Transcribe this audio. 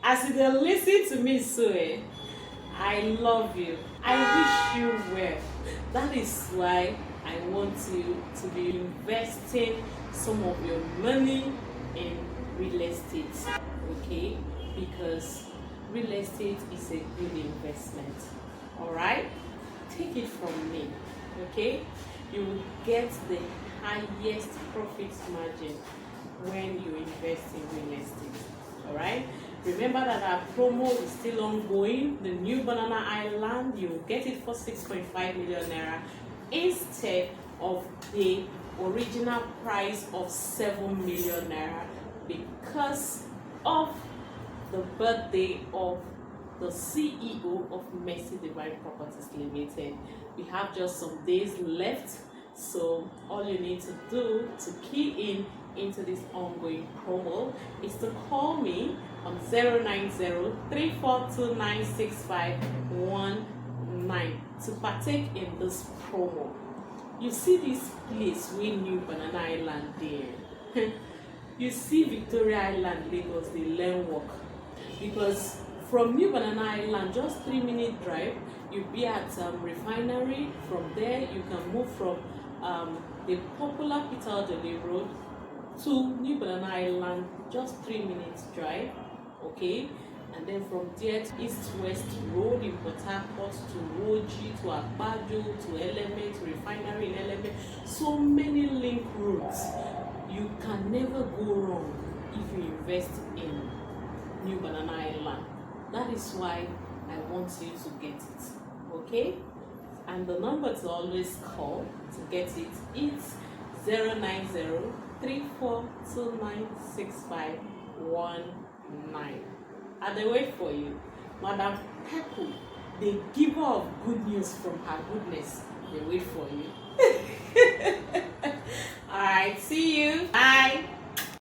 As you listen to me, so I love you. I wish you well. That is why I want you to be investing some of your money in real estate, okay? Because real estate is a good investment. All right? Take it from me, okay? You will get the highest profit margin when you invest in real estate. All right? Remember that our promo is still ongoing. The new Banana Highland, you will get it for 6.5 million naira instead of the original price of 7 million naira because of the birthday of the CEO of Mercy Divine Properties Limited. We have just some days left, so all you need to do to key into this ongoing promo is to call me on 090-34296519 to partake in this promo. You see this place we New Banana Island there. You see Victoria Island, Lagos, the Eleme walk. Because from New Banana Island, just 3-minute drive, you'll be at Refinery. From there, you can move from the popular Odili Road to New Banana Island, just 3 minutes drive, okay? And then from there to East-West Road in Port-Harcourt to Woji, to Agbado, to Eleme, to Refinery in Eleme. So many link routes. You can never go wrong if you invest in New Banana Island. That is why I want you to get it, okay? And the number to always call to get it is 090-34296519. And they wait for you. Madam Peku, the giver of good news from her goodness, they wait for you. Alright, see